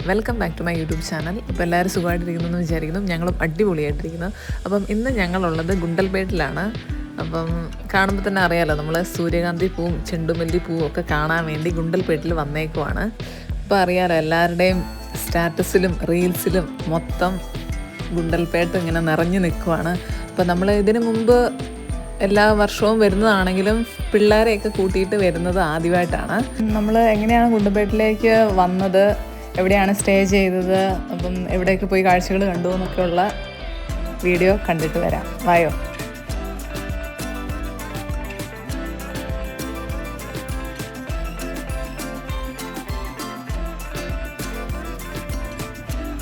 Welcome back to my YouTube channel. അപ്പോൾ എല്ലാവരും സുഖമായിട്ടിരിക്കുന്നു എന്ന് വിചാരിക്കുന്നു. ഞങ്ങളും അടിപൊളിയായിട്ടിരിക്കുന്നു. അപ്പം ഇന്ന് ഞങ്ങളുള്ളത് ഗുണ്ടൽപേട്ടിലാണ്. അപ്പം കാണുമ്പോൾ തന്നെ അറിയാമല്ലോ, നമ്മൾ സൂര്യകാന്തി പൂവും ചെണ്ടുമല്ലി പൂവും ഒക്കെ കാണാൻ വേണ്ടി ഗുണ്ടൽപേട്ടിൽ വന്നേക്കുവാണ്. അപ്പോൾ അറിയാമല്ലോ, എല്ലാവരുടെയും സ്റ്റാറ്റസിലും റീൽസിലും മൊത്തം ഗുണ്ടൽപേട്ട് ഇങ്ങനെ നിറഞ്ഞു നിൽക്കുവാണ്. അപ്പോൾ നമ്മൾ ഇതിനു മുമ്പ് എല്ലാ വർഷവും വരുന്നതാണെങ്കിലും പിള്ളേരെയൊക്കെ കൂട്ടിയിട്ട് വരുന്നത് ആദ്യമായിട്ടാണ്. നമ്മൾ എങ്ങനെയാണ് ഗുണ്ടൽപേട്ടിലേക്ക് വന്നത്, എവിടെയാണ് സ്റ്റേ ചെയ്തത്, അപ്പം എവിടെയൊക്കെ പോയി കാഴ്ചകൾ കണ്ടു എന്നൊക്കെയുള്ള വീഡിയോ കണ്ടിട്ട് വരാം. വായോ.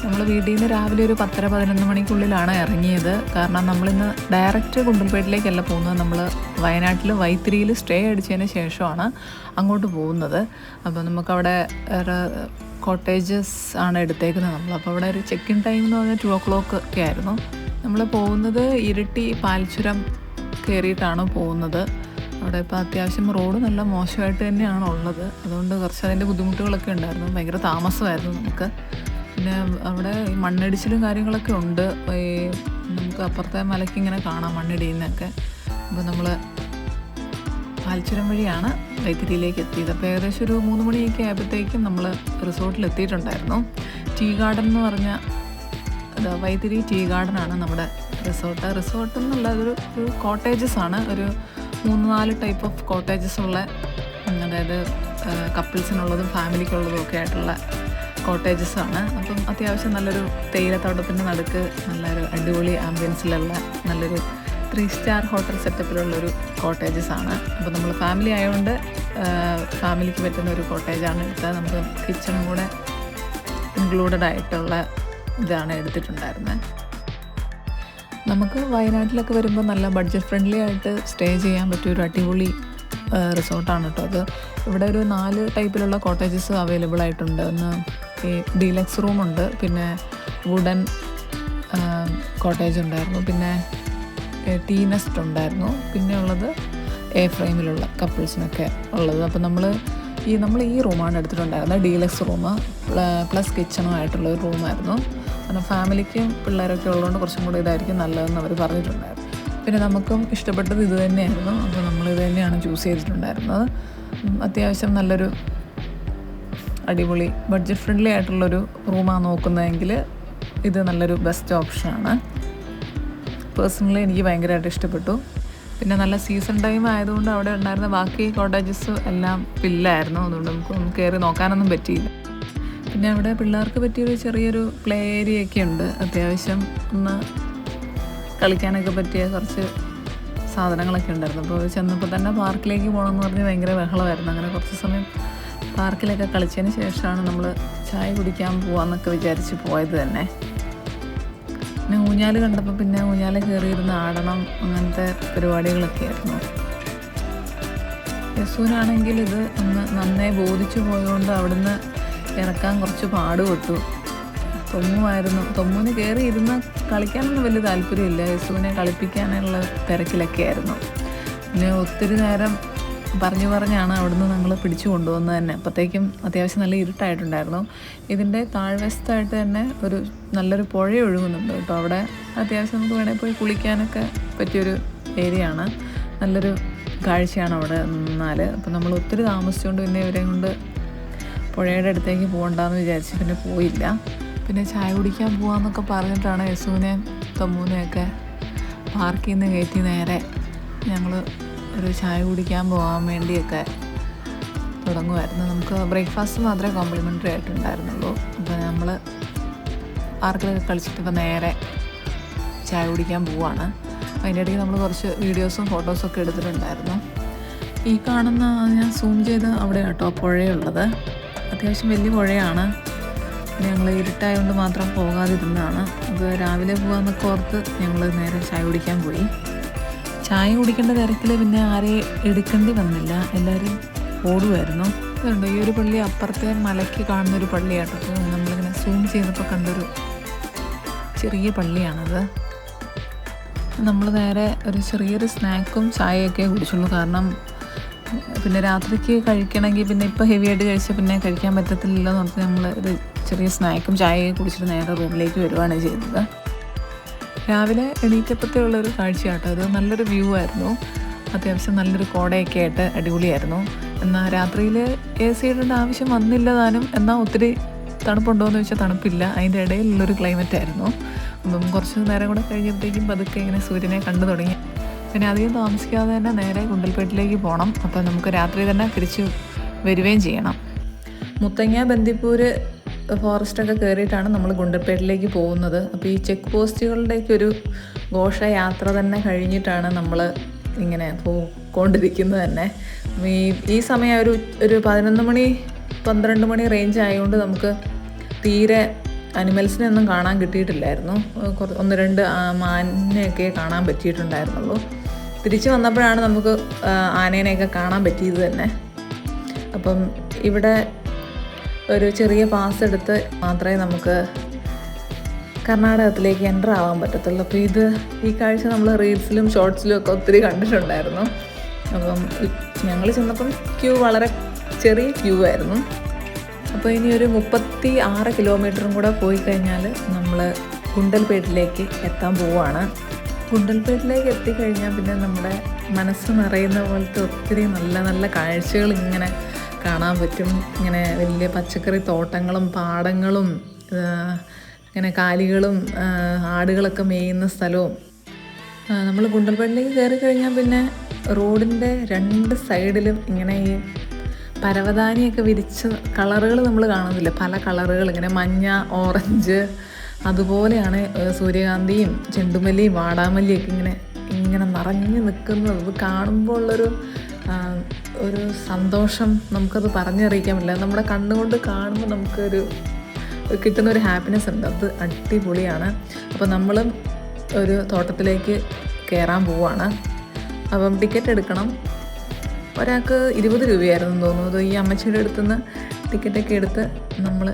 നമ്മൾ വീട്ടിൽ നിന്ന് രാവിലെ ഒരു 10-11 മണിക്കുള്ളിലാണ് ഇറങ്ങിയത്. കാരണം നമ്മളിന്ന് ഡയറക്റ്റ് ഗുണ്ടൽപേട്ടിലേക്കല്ല പോകുന്നത്. നമ്മൾ വയനാട്ടിൽ വൈത്തിരിയിൽ സ്റ്റേ അടിച്ചതിന് ശേഷമാണ് അങ്ങോട്ട് പോകുന്നത്. അപ്പോൾ നമുക്കവിടെ കോട്ടേജസ് ആണ് എടുത്തേക്കുന്നത് നമ്മൾ. അപ്പോൾ അവിടെ ഒരു ചെക്ക് ഇൻ ടൈം എന്ന് പറഞ്ഞാൽ 2 o'clock ഒക്കെ ആയിരുന്നു. നമ്മൾ പോകുന്നത് ഇരിട്ടി പാൽച്ചുരം കയറിയിട്ടാണ് പോകുന്നത്. അവിടെ ഇപ്പോൾ അത്യാവശ്യം റോഡ് നല്ല മോശമായിട്ട് തന്നെയാണ് ഉള്ളത്. അതുകൊണ്ട് കുറച്ച് അതിൻ്റെ ബുദ്ധിമുട്ടുകളൊക്കെ ഉണ്ടായിരുന്നു. ഭയങ്കര താമസമായിരുന്നു നമുക്ക്. പിന്നെ അവിടെ ഈ മണ്ണിടിച്ചിലും കാര്യങ്ങളൊക്കെ ഉണ്ട്. ഈ നമുക്ക് അപ്പുറത്തെ മലയ്ക്ക് ഇങ്ങനെ കാണാം മണ്ണിടിയുന്നൊക്കെ. അപ്പോൾ നമ്മൾ പാൽച്ചുരം വഴിയാണ് വൈത്തിരിയിലേക്ക് എത്തിയത്. അപ്പോൾ ഏകദേശം ഒരു 3 മണിയൊക്കെ ആയപ്പോഴത്തേക്കും നമ്മൾ റിസോർട്ടിൽ എത്തിയിട്ടുണ്ടായിരുന്നു. ടീ ഗാർഡൻ എന്ന് പറഞ്ഞ വൈത്തിരി ടീ ഗാർഡനാണ് നമ്മുടെ റിസോർട്ട് എന്നുള്ള ഒരു കോട്ടേജസ് ആണ്. ഒരു 3-4 ടൈപ്പ് ഓഫ് കോട്ടേജസ് ഉള്ള, അതായത് കപ്പിൾസിനുള്ളതും ഫാമിലിക്കുള്ളതും ഒക്കെ ആയിട്ടുള്ള കോട്ടേജസ് ആണ്. അപ്പം അത്യാവശ്യം നല്ലൊരു തേയിലത്തോട്ടത്തിൻ്റെ നടുക്ക് നല്ലൊരു അടിപൊളി ആംബിയൻസിലുള്ള നല്ലൊരു 3 സ്റ്റാർ ഹോട്ടൽ സെറ്റപ്പിലുള്ളൊരു കോട്ടേജസ് ആണ്. അപ്പോൾ നമ്മൾ ഫാമിലി ആയതുകൊണ്ട് ഫാമിലിക്ക് പറ്റുന്ന ഒരു കോട്ടേജാണ് എടുത്തത്. നമുക്ക് കിച്ചണും കൂടെ ഇൻക്ലൂഡഡ് ആയിട്ടുള്ള ഇതാണ് എടുത്തിട്ടുണ്ടായിരുന്നത്. നമുക്ക് വയനാട്ടിലൊക്കെ വരുമ്പോൾ നല്ല ബഡ്ജറ്റ് ഫ്രണ്ട്ലി ആയിട്ട് സ്റ്റേ ചെയ്യാൻ പറ്റിയൊരു അടിപൊളി റിസോർട്ടാണ് കേട്ടോ അത്. ഇവിടെ ഒരു 4 ടൈപ്പിലുള്ള കോട്ടേജസ് അവൈലബിൾ ആയിട്ടുണ്ട്. ഒന്ന് ഈ ഡീലക്സ് റൂമുണ്ട്, പിന്നെ വുഡൻ കോട്ടേജ് ഉണ്ടായിരുന്നു, പിന്നെ ടീ നെസ്റ്റ് ഉണ്ടായിരുന്നു, പിന്നെ ഉള്ളത് എ ഫ്രെയിമിലുള്ള കപ്പിൾസിനൊക്കെ ഉള്ളത്. അപ്പോൾ നമ്മൾ ഈ റൂമാണ് എടുത്തിട്ടുണ്ടായിരുന്നത്. ഡീലക്സ് റൂം പ്ലസ് കിച്ചണുമായിട്ടുള്ള ഒരു റൂമായിരുന്നു. കാരണം ഫാമിലിക്കും പിള്ളേരൊക്കെ ഉള്ളതുകൊണ്ട് കുറച്ചും കൂടി ഇതായിരിക്കും നല്ലതെന്ന് അവർ പറഞ്ഞിട്ടുണ്ടായിരുന്നു. പിന്നെ നമുക്കും ഇഷ്ടപ്പെട്ടത് ഇത് തന്നെയായിരുന്നു. അപ്പോൾ നമ്മളിത് തന്നെയാണ് ചൂസ് ചെയ്തിട്ടുണ്ടായിരുന്നത്. അത്യാവശ്യം നല്ലൊരു അടിപൊളി ബഡ്ജറ്റ് ഫ്രണ്ട്ലി ആയിട്ടുള്ളൊരു റൂമാണ് നോക്കുന്നതെങ്കിൽ ഇത് നല്ലൊരു ബെസ്റ്റ് ഓപ്ഷനാണ്. പേഴ്സണലി എനിക്ക് ഭയങ്കരമായിട്ട് ഇഷ്ടപ്പെട്ടു. പിന്നെ നല്ല സീസൺ ടൈം ആയതുകൊണ്ട് അവിടെ ഉണ്ടായിരുന്ന ബാക്കി കോട്ടേജസ് എല്ലാം ഫില്ലായിരുന്നു. അതുകൊണ്ട് നമുക്കൊന്നും കയറി നോക്കാനൊന്നും പറ്റിയില്ല. പിന്നെ അവിടെ പിള്ളേർക്ക് പറ്റിയൊരു ചെറിയൊരു പ്ലേ ഏരിയ ഒക്കെ ഉണ്ട്. അത്യാവശ്യം ഒന്ന് കളിക്കാനൊക്കെ പറ്റിയ കുറച്ച് സാധനങ്ങളൊക്കെ ഉണ്ടായിരുന്നു. അപ്പോൾ ചെന്നപ്പോൾ തന്നെ പാർക്കിലേക്ക് പോകണമെന്ന് പറഞ്ഞ് ഭയങ്കര ബഹളമായിരുന്നു. അങ്ങനെ കുറച്ച് സമയം പാർക്കിലൊക്കെ കളിച്ചതിന് ശേഷമാണ് നമ്മൾ ചായ കുടിക്കാൻ പോകാമെന്നൊക്കെ വിചാരിച്ച് പോയത് തന്നെ. പിന്നെ ഊഞ്ഞാൽ കണ്ടപ്പോൾ പിന്നെ ഊഞ്ഞാൽ കയറിയിരുന്ന് ആടണം, അങ്ങനത്തെ പരിപാടികളൊക്കെ ആയിരുന്നു. യസൂനാണെങ്കിൽ ഇത് ഒന്ന് നന്നായി ബോധിച്ചു പോയതുകൊണ്ട് അവിടുന്ന് ഇറക്കാൻ കുറച്ച് പാടുപെട്ടു. തൊമ്മുവിന് കയറി ഇരുന്ന് കളിക്കാനൊന്നും വലിയ താല്പര്യമില്ല. യസുവിനെ കളിപ്പിക്കാനുള്ള തിരക്കിലൊക്കെ ആയിരുന്നു. പിന്നെ ഒത്തിരി നേരം പറഞ്ഞാണ് അവിടുന്ന് ഞങ്ങൾ പിടിച്ചു കൊണ്ടുവന്നത് തന്നെ. അപ്പോഴത്തേക്കും അത്യാവശ്യം നല്ല ഇരുട്ടായിട്ടുണ്ടായിരുന്നു. ഇതിൻ്റെ താഴ്വശത്തായിട്ട് തന്നെ ഒരു നല്ലൊരു പുഴ ഒഴുകുന്നുണ്ട് കേട്ടോ. അവിടെ അത്യാവശ്യം നമുക്ക് വേണേൽ പോയി കുളിക്കാനൊക്കെ പറ്റിയൊരു ഏരിയ ആണ്. നല്ലൊരു കാഴ്ചയാണ് അവിടെ നിന്നാൽ. അപ്പോൾ നമ്മൾ ഒത്തിരി താമസിച്ചുകൊണ്ട് പിന്നെ ഇവരെയും കൊണ്ട് പുഴയുടെ അടുത്തേക്ക് പോകണ്ടെന്ന് വിചാരിച്ച് പിന്നെ പോയില്ല. പിന്നെ ചായ കുടിക്കാൻ പോകാമെന്നൊക്കെ പറഞ്ഞിട്ടാണ് യസുവിനെയും തൊമ്മൂനെയൊക്കെ പാർക്കിൽ നിന്ന് കയറ്റി നേരെ ഞങ്ങൾ ഒരു ചായ കുടിക്കാൻ പോകാൻ വേണ്ടിയൊക്കെ തുടങ്ങുമായിരുന്നു. നമുക്ക് ബ്രേക്ക്ഫാസ്റ്റ് മാത്രമേ കോംപ്ലിമെൻ്ററി ആയിട്ടുണ്ടായിരുന്നുള്ളൂ. അപ്പോൾ നമ്മൾ പാർക്കിലൊക്കെ കളിച്ചിട്ട് ഇപ്പോൾ നേരെ ചായ കുടിക്കാൻ പോവാണ്. അതിൻ്റെ ഇടയ്ക്ക് നമ്മൾ കുറച്ച് വീഡിയോസും ഫോട്ടോസൊക്കെ എടുത്തിട്ടുണ്ടായിരുന്നു. ഈ കാണുന്ന ഞാൻ സൂം ചെയ്ത് അവിടെ കേട്ടോ പുഴയുള്ളത്. അത്യാവശ്യം വലിയ പുഴയാണ്. ഞങ്ങൾ ഇരുട്ടായതുകൊണ്ട് മാത്രം പോകാതിരുന്നതാണ്. അത് രാവിലെ പോകാമെന്നൊക്കെ ഓർത്ത് ഞങ്ങൾ നേരെ ചായ കുടിക്കാൻ പോയി. ചായ കുടിക്കേണ്ട തിരക്കിൽ പിന്നെ ആരെയും എടുക്കേണ്ടി വന്നില്ല, എല്ലാവരും ഓടുമായിരുന്നു. ഇതുണ്ട്, ഈ ഒരു പള്ളി അപ്പുറത്തെ മലയ്ക്ക് കാണുന്നൊരു പള്ളിയാട്ടോ. അപ്പോൾ നമ്മളിങ്ങനെ സൂം ചെയ്തപ്പോൾ കണ്ടൊരു ചെറിയ പള്ളിയാണത്. നമ്മൾ നേരെ ഒരു ചെറിയൊരു സ്നാക്കും ചായയൊക്കെ കുടിച്ചുള്ളൂ. കാരണം പിന്നെ രാത്രിക്ക് കഴിക്കണമെങ്കിൽ പിന്നെ ഇപ്പോൾ ഹെവി ആയിട്ട് കഴിച്ചാൽ പിന്നെ കഴിക്കാൻ പറ്റത്തില്ലല്ലോ എന്ന് പറഞ്ഞിട്ട് നമ്മൾ ഒരു ചെറിയ സ്നാക്കും ചായയൊക്കെ കുടിച്ചിട്ട് നേരെ റൂമിലേക്ക് വരുവാണ് ചെയ്തത്. രാവിലെ എണീറ്റപ്പത്തേയുള്ളൊരു കാഴ്ചയാട്ടോ അത്. നല്ലൊരു വ്യൂ ആയിരുന്നു, അത്യാവശ്യം നല്ലൊരു കോടയൊക്കെ ആയിട്ട് അടിപൊളിയായിരുന്നു. എന്നാൽ രാത്രിയിൽ AC ഇടേണ്ട ആവശ്യം വന്നില്ല താനും. എന്നാൽ ഒത്തിരി തണുപ്പുണ്ടോയെന്ന് ചോദിച്ചാൽ തണുപ്പില്ല, അതിൻ്റെ ഇടയിലുള്ളൊരു ക്ലൈമറ്റ് ആയിരുന്നു. അപ്പം കുറച്ച് നേരം കൂടെ കഴിഞ്ഞപ്പോഴത്തേക്കും പതുക്കെ ഇങ്ങനെ സൂര്യനെ കണ്ടു തുടങ്ങി. പിന്നെ അധികം താമസിക്കാതെ തന്നെ നേരെ ഗുണ്ടൽപേട്ടിലേക്ക് പോകണം. അപ്പോൾ നമുക്ക് രാത്രി തന്നെ തിരിച്ച് വരികയും ചെയ്യണം. മുത്തങ്ങ ബന്ദിപ്പൂർ ഫോറസ്റ്റൊക്കെ കയറിയിട്ടാണ് നമ്മൾ ഗുണ്ടൽപേട്ടിലേക്ക് പോകുന്നത്. അപ്പോൾ ഈ ചെക്ക് പോസ്റ്റുകളുടെയൊക്കെ ഒരു ഘോഷയാത്ര തന്നെ കഴിഞ്ഞിട്ടാണ് നമ്മൾ ഇങ്ങനെ പോയിക്കൊണ്ടിരിക്കുന്നത് തന്നെ. ഈ സമയം ഒരു 11 മണി 12 മണി റേഞ്ച് ആയതുകൊണ്ട് നമുക്ക് തീരെ അനിമൽസിനെ ഒന്നും കാണാൻ കിട്ടിയിട്ടില്ലായിരുന്നു. 1-2 മാനിനെയൊക്കെ കാണാൻ പറ്റിയിട്ടുണ്ടായിരുന്നുള്ളൂ. തിരിച്ച് വന്നപ്പോഴാണ് നമുക്ക് ആനേനെയൊക്കെ കാണാൻ പറ്റിയത് തന്നെ. അപ്പം ഇവിടെ ഒരു ചെറിയ പാസ് എടുത്ത് മാത്രമേ നമുക്ക് കർണാടകത്തിലേക്ക് എൻ്റർ ആവാൻ പറ്റത്തുള്ളൂ. അപ്പോൾ ഈ കാഴ്ച നമ്മൾ റീൽസിലും ഷോർട്സിലും ഒക്കെ ഒത്തിരി കണ്ടിട്ടുണ്ടായിരുന്നു. അപ്പം ഞങ്ങൾ ചെന്നപ്പം വളരെ ചെറിയ ക്യൂ ആയിരുന്നു. അപ്പോൾ ഇനി ഒരു 36 കിലോമീറ്ററും കൂടെ പോയി കഴിഞ്ഞാൽ നമ്മൾ ഗുണ്ടൽപേട്ടിലേക്ക് എത്താൻ പോവുകയാണ്. ഗുണ്ടൽപേട്ടിലേക്ക് എത്തിക്കഴിഞ്ഞാൽ പിന്നെ നമ്മുടെ മനസ്സ് നിറയുന്ന പോലത്തെ ഒത്തിരി നല്ല നല്ല കാഴ്ചകൾ ഇങ്ങനെ കാണാൻ പറ്റും. ഇങ്ങനെ വലിയ പച്ചക്കറി തോട്ടങ്ങളും പാടങ്ങളും ഇങ്ങനെ കാലികളും ആടുകളൊക്കെ മേയുന്ന സ്ഥലവും. നമ്മൾ ഗുണ്ടൽപേട്ടിലേക്ക് കയറി കഴിഞ്ഞാൽ പിന്നെ റോഡിൻ്റെ 2 സൈഡിലും ഇങ്ങനെ ഈ പരവതാനിയൊക്കെ വിരിച്ച കളറുകൾ നമ്മൾ കാണുന്നില്ല, പല കളറുകൾ ഇങ്ങനെ മഞ്ഞ, ഓറഞ്ച്, അതുപോലെയാണ് സൂര്യകാന്തിയും ചെണ്ടുമല്ലിയും വാടാമല്ലിയൊക്കെ ഇങ്ങനെ നിറഞ്ഞു നിൽക്കുന്നത്. ഇത് കാണുമ്പോൾ ഒരു സന്തോഷം നമുക്കത് പറഞ്ഞറിയിക്കാൻ പറ്റില്ല. നമ്മുടെ കണ്ണുകൊണ്ട് കാണുമ്പോൾ നമുക്കൊരു കിട്ടുന്നൊരു ഹാപ്പിനെസ് ഉണ്ട്, അത് അടിപൊളിയാണ്. അപ്പോൾ നമ്മളും ഒരു തോട്ടത്തിലേക്ക് കയറാൻ പോവുകയാണ്. അപ്പം ടിക്കറ്റ് എടുക്കണം. ഒരാൾക്ക് 20 രൂപയായിരുന്നു തോന്നുന്നത്. ഈ അമ്മച്ചിയുടെ അടുത്തുനിന്ന് ടിക്കറ്റൊക്കെ എടുത്ത് നമ്മൾ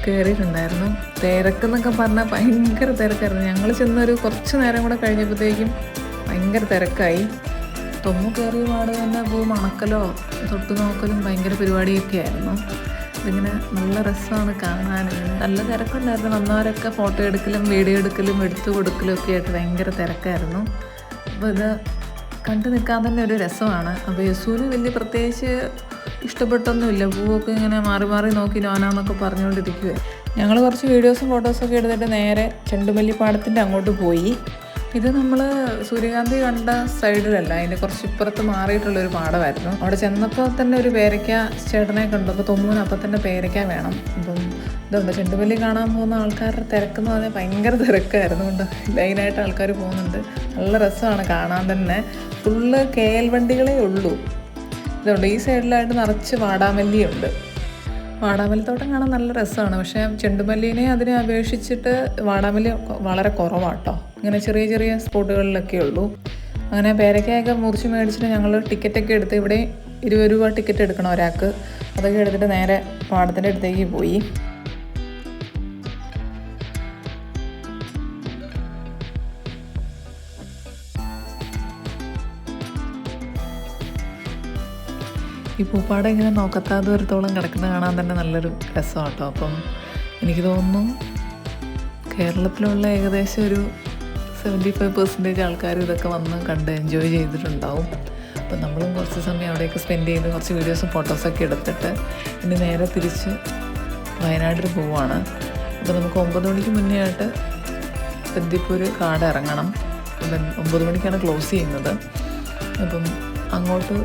കയറിയിട്ടുണ്ടായിരുന്നു. തിരക്കെന്നൊക്കെ പറഞ്ഞാൽ ഭയങ്കര തിരക്കായിരുന്നു. ഞങ്ങൾ ചെന്നൊരു കുറച്ച് നേരം കൂടെ കഴിഞ്ഞപ്പോഴത്തേക്കും ഭയങ്കര തിരക്കായി. തൊമ്മു കയറിയ പാട് തന്നെ പോയി മണക്കലോ തൊട്ട് നോക്കലും ഭയങ്കര പരിപാടിയൊക്കെ ആയിരുന്നു. ഇതിങ്ങനെ നല്ല രസമാണ് കാണാൻ. നല്ല തിരക്കുണ്ടായിരുന്നു. വന്നവരൊക്കെ ഫോട്ടോ എടുക്കലും വീഡിയോ എടുക്കലും എടുത്തു കൊടുക്കലും ഒക്കെ ആയിട്ട് ഭയങ്കര തിരക്കായിരുന്നു. അപ്പോൾ ഇത് കണ്ടു നിൽക്കാൻ തന്നെ ഒരു രസമാണ്. അപ്പോൾ യസൂന് വലിയ പ്രത്യേകിച്ച് ഇഷ്ടപ്പെട്ടൊന്നുമില്ല. പൂവൊക്കെ ഇങ്ങനെ മാറി മാറി നോക്കി നോനാന്നൊക്കെ പറഞ്ഞുകൊണ്ടിരിക്കുക. ഞങ്ങൾ കുറച്ച് വീഡിയോസും ഫോട്ടോസൊക്കെ എടുത്തിട്ട് നേരെ ചെണ്ടുമല്ലിപ്പാടത്തിൻ്റെ അങ്ങോട്ട് പോയി. ഇത് നമ്മൾ സൂര്യകാന്തി കണ്ട സൈഡിലല്ല, അതിൻ്റെ കുറച്ച് ഇപ്പുറത്ത് മാറിയിട്ടുള്ളൊരു പാടമായിരുന്നു. അവിടെ ചെന്നപ്പോൾ തന്നെ ഒരു പേരയ്ക്ക ചേട്ടനെ കണ്ടു. അപ്പോൾ തൊമ്മൂന് അപ്പം തന്നെ പേരയ്ക്ക വേണം. അപ്പം ഇതുണ്ട്, ചെണ്ടുമല്ലി കാണാൻ പോകുന്ന ആൾക്കാരുടെ തിരക്കെന്ന് പറഞ്ഞാൽ ഭയങ്കര തിരക്കായിരുന്നു. കൊണ്ട് ലൈനായിട്ട് ആൾക്കാർ പോകുന്നുണ്ട്. നല്ല രസമാണ് കാണാൻ തന്നെ. ഫുള്ള് KL വണ്ടികളേ ഉള്ളൂ. ഇതുണ്ട്, ഈ സൈഡിലായിട്ട് നിറച്ച് വാടാമല്ലിയുണ്ട്. വാടാമല്ലിത്തോട്ടം കാണാൻ നല്ല രസമാണ്. പക്ഷേ ചെണ്ടുമല്ലീനെ അതിനെ അപേക്ഷിച്ചിട്ട് വാടാമല്ലി വളരെ കുറവാട്ടോ. ഇങ്ങനെ ചെറിയ ചെറിയ സ്പോട്ടുകളിലൊക്കെ ഉള്ളൂ. അങ്ങനെ പേരയ്ക്കയൊക്കെ മുറിച്ച് മേടിച്ചിട്ട് ഞങ്ങൾ ടിക്കറ്റൊക്കെ എടുത്ത്, ഇവിടെ 20 രൂപ ടിക്കറ്റ് എടുക്കണം ഒരാൾക്ക്. അതൊക്കെ എടുത്തിട്ട് നേരെ പാടത്തിൻ്റെ അടുത്തേക്ക് പോയി. ഈ പൂപ്പാടം ഇങ്ങനെ നോക്കത്താതെ ദൂരത്തോളം കിടക്കുന്നത് കാണാൻ തന്നെ നല്ലൊരു രസമാണ് കേട്ടോ. അപ്പം എനിക്ക് തോന്നുന്നു കേരളത്തിലുള്ള ഏകദേശം ഒരു 75% ആൾക്കാർ ഇതൊക്കെ വന്ന് കണ്ട് എൻജോയ് ചെയ്തിട്ടുണ്ടാവും. അപ്പം നമ്മളും കുറച്ച് സമയം അവിടെയൊക്കെ സ്പെൻഡ് ചെയ്ത് കുറച്ച് വീഡിയോസും ഫോട്ടോസൊക്കെ എടുത്തിട്ട് ഇനി നേരെ തിരിച്ച് വയനാട്ടിൽ പോവുകയാണ്. അപ്പോൾ നമുക്ക് 9 മണിക്ക് മുന്നേ ആയിട്ട് ബന്ദിപ്പൂർ കാട് ഇറങ്ങണം. 9 മണിക്കാണ് ക്ലോസ് ചെയ്യുന്നത്. അപ്പം അങ്ങോട്ട്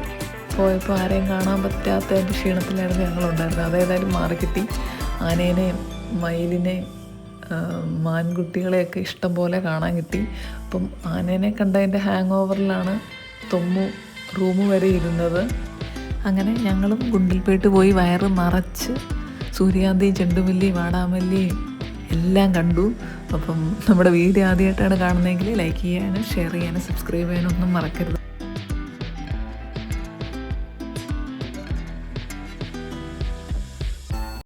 പോയപ്പോൾ ആരെയും കാണാൻ പറ്റാത്തതിൻ്റെ ക്ഷീണത്തിലായിരുന്നു ഞങ്ങളുണ്ടായിരുന്നത്. അതേതായാലും മാറി കിട്ടി. ആനേനെയും മയിലിനെയും മാൻകുട്ടികളെയൊക്കെ ഇഷ്ടം പോലെ കാണാൻ കിട്ടി. അപ്പം ആനേനെ കണ്ടതിൻ്റെ ഹാങ് ഓവറിലാണ് തൊമ്മു റൂം വരെ ഇരുന്നത്. അങ്ങനെ ഞങ്ങളും ഗുണ്ടൽപേട്ട് പോയി വയറ് നിറച്ച് സൂര്യകാന്തിയും ചെണ്ടുമല്ലിയും വാടാമല്ലിയും എല്ലാം കണ്ടു. അപ്പം നമ്മുടെ വീഡിയോ ആദ്യമായിട്ടാണ് കാണുന്നതെങ്കിൽ ലൈക്ക് ചെയ്യാനും ഷെയർ ചെയ്യാനും സബ്സ്ക്രൈബ് ചെയ്യാനും ഒന്നും മറക്കരുത്.